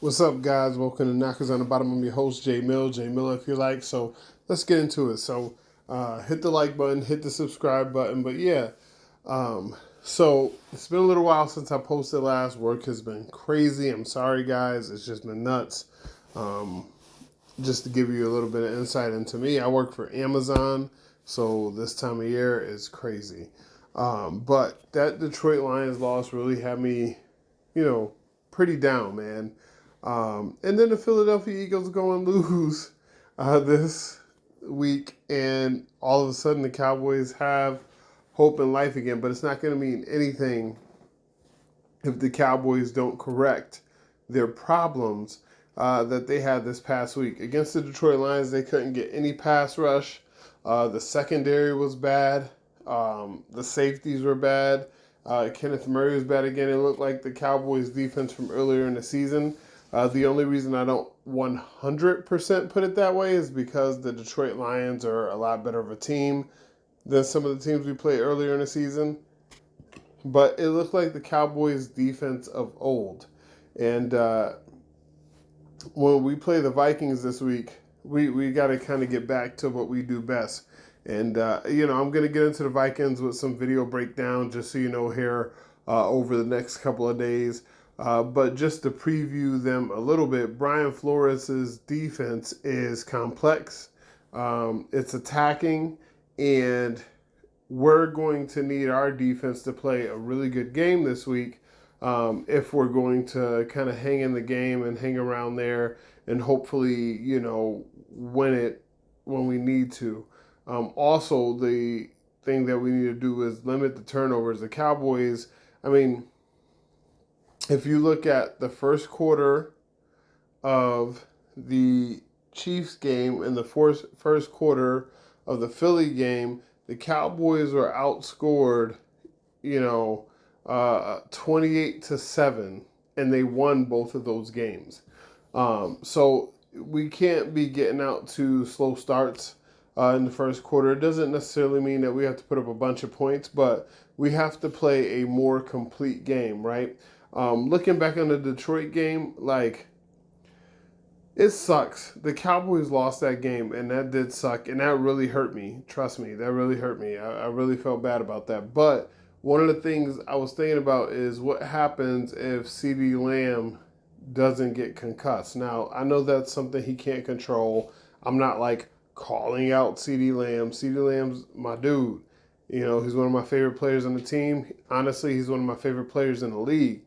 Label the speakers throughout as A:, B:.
A: What's up, guys? Welcome to Knockers on the Bottom. I'm your host, Jay Mill. Jay Miller, if you like. So let's get into it. So hit the like button, hit the subscribe button. But yeah, so it's been a little while since I posted last. Work has been crazy. I'm sorry, guys. It's just been nuts. Um, just to give you a little bit of insight into me, I work for Amazon. So this time of year is crazy. But that Detroit Lions loss really had me, you know, pretty down, man. And then the Philadelphia Eagles go and lose this week, and all of a sudden the Cowboys have hope in life again. But it's not going to mean anything if the Cowboys don't correct their problems that they had this past week. Against the Detroit Lions, they couldn't get any pass rush. The secondary was bad. The safeties were bad. Kenneth Murray was bad again. It looked like the Cowboys' defense from earlier in the season. The only reason I don't 100% put it that way is because the Detroit Lions are a lot better of a team than some of the teams we played earlier in the season. But it looked like the Cowboys' defense of old. And when we play the Vikings this week, we got to kind of get back to what we do best. And, I'm going to get into the Vikings with some video breakdown, just so you know, here over the next couple of days. But just to preview them a little bit, Brian Flores' defense is complex. It's attacking, and we're going to need our defense to play a really good game this week if we're going to kind of hang in the game and hang around there and hopefully, win it when we need to. Also, the thing that we need to do is limit the turnovers. The Cowboys, I mean, if you look at the first quarter of the Chiefs game and the first quarter of the Philly game, the Cowboys were outscored, 28-7, and they won both of those games. So we can't be getting out to slow starts in the first quarter. It doesn't necessarily mean that we have to put up a bunch of points, but we have to play a more complete game, right? Looking back on the Detroit game, it sucks. The Cowboys lost that game, and that did suck, and that really hurt me. Trust me, that really hurt me. I really felt bad about that. But one of the things I was thinking about is what happens if CeeDee Lamb doesn't get concussed. Now, I know that's something he can't control. I'm not calling out CeeDee Lamb. CeeDee Lamb's my dude. He's one of my favorite players on the team. Honestly, he's one of my favorite players in the league.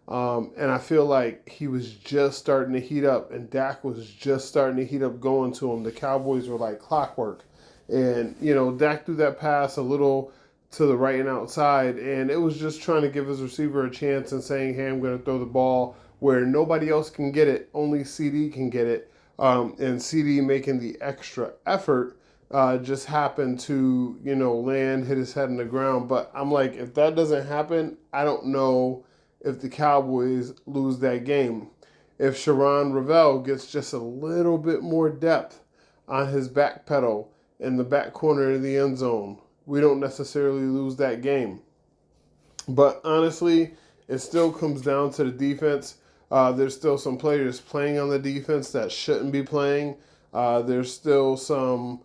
A: And I feel like he was just starting to heat up, and Dak was just starting to heat up going to him. The Cowboys were like clockwork. And, Dak threw that pass a little to the right and outside, and it was just trying to give his receiver a chance and saying, hey, I'm going to throw the ball where nobody else can get it. Only CD can get it. And CD making the extra effort just happened to, land, hit his head in the ground. But I'm like, if that doesn't happen, I don't know if the Cowboys lose that game. If Sharon Ravel gets just a little bit more depth on his back pedal in the back corner of the end zone, we don't necessarily lose that game. But honestly, it still comes down to the defense. There's still some players playing on the defense that shouldn't be playing. There's still some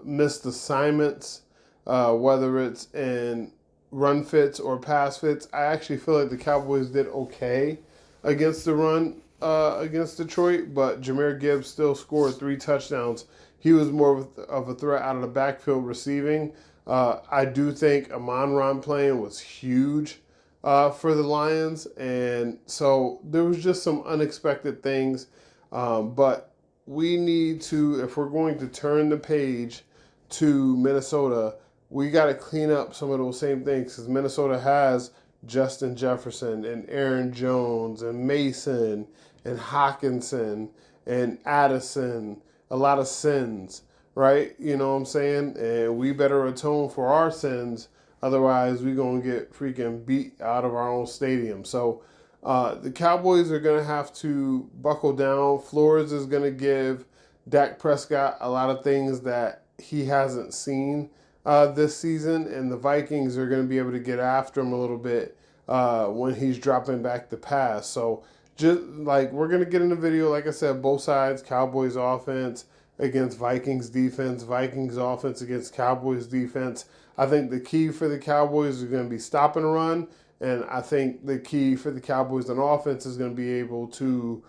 A: missed assignments, whether it's in run fits or pass fits. I actually feel like the Cowboys did okay against the run against Detroit, but Jahmyr Gibbs still scored 3 touchdowns. He was more of a threat out of the backfield receiving. I do think Amon-Ra playing was huge for the Lions, and so there was just some unexpected things. But we need to, if we're going to turn the page to Minnesota, we got to clean up some of those same things because Minnesota has Justin Jefferson and Aaron Jones and Mason and Hawkinson and Addison, a lot of sins, right? You know what I'm saying? And we better atone for our sins. Otherwise, we're going to get freaking beat out of our own stadium. So the Cowboys are going to have to buckle down. Flores is going to give Dak Prescott a lot of things that he hasn't seen this season, and the Vikings are going to be able to get after him a little bit when he's dropping back the pass. So just like we're gonna get in the video, like I said, both sides, Cowboys offense against Vikings defense, Vikings offense against Cowboys defense. I think the key for the Cowboys is going to be stop and run, and I think the key for the Cowboys on offense is going to be able to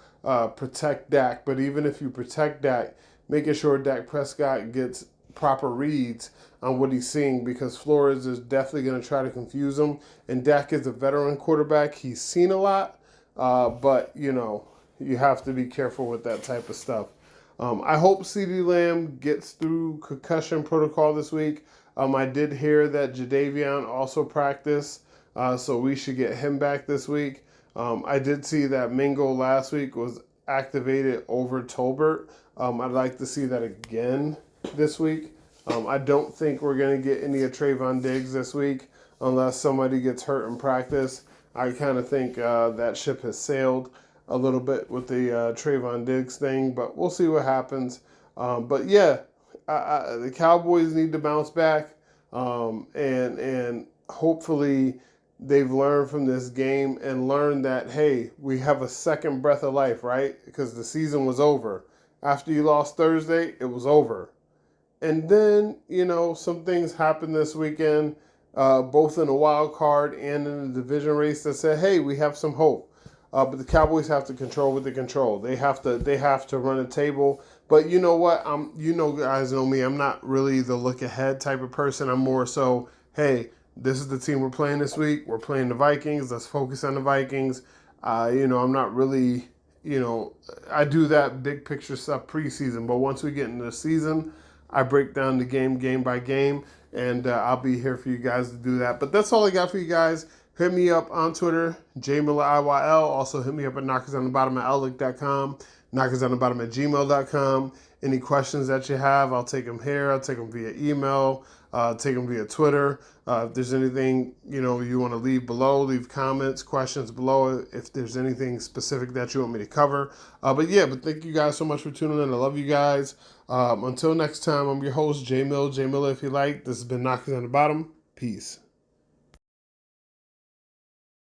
A: protect Dak. But even if you protect Dak, making sure Dak Prescott gets proper reads on what he's seeing, because Flores is definitely going to try to confuse him. And Dak is a veteran quarterback. He's seen a lot, but, you have to be careful with that type of stuff. I hope CeeDee Lamb gets through concussion protocol this week. I did hear that Jadeveon also practiced, so we should get him back this week. I did see that Mingo last week was activated over Tolbert. I'd like to see that again this week. I don't think we're going to get any of Trayvon Diggs this week unless somebody gets hurt in practice. I kind of think that ship has sailed a little bit with the Trayvon Diggs thing, but we'll see what happens. But yeah, the Cowboys need to bounce back, and hopefully they've learned from this game and learned that, hey, we have a second breath of life, right? Because the season was over. After you lost Thursday, it was over. And then, some things happened this weekend, both in the wild card and in the division race, that said, hey, we have some hope. But the Cowboys have to control what they control. They have to run a table. But you know what? Guys know me. I'm not really the look ahead type of person. I'm more so, hey, this is the team we're playing this week. We're playing the Vikings. Let's focus on the Vikings. I'm not really, I do that big picture stuff preseason. But once we get into the season, I break down the game by game, and I'll be here for you guys to do that. But that's all I got for you guys. Hit me up on Twitter, jmillerIYL. Also hit me up at knockersonthebottom@outlook.com, knockersonthebottom@gmail.com. Any questions that you have, I'll take them here. I'll take them via email, take them via Twitter. If there's anything, you want to leave below, leave comments, questions below if there's anything specific that you want me to cover. But thank you guys so much for tuning in. I love you guys. Until next time, I'm your host, J Miller if you like. This has been Knockers on the Bottom. Peace.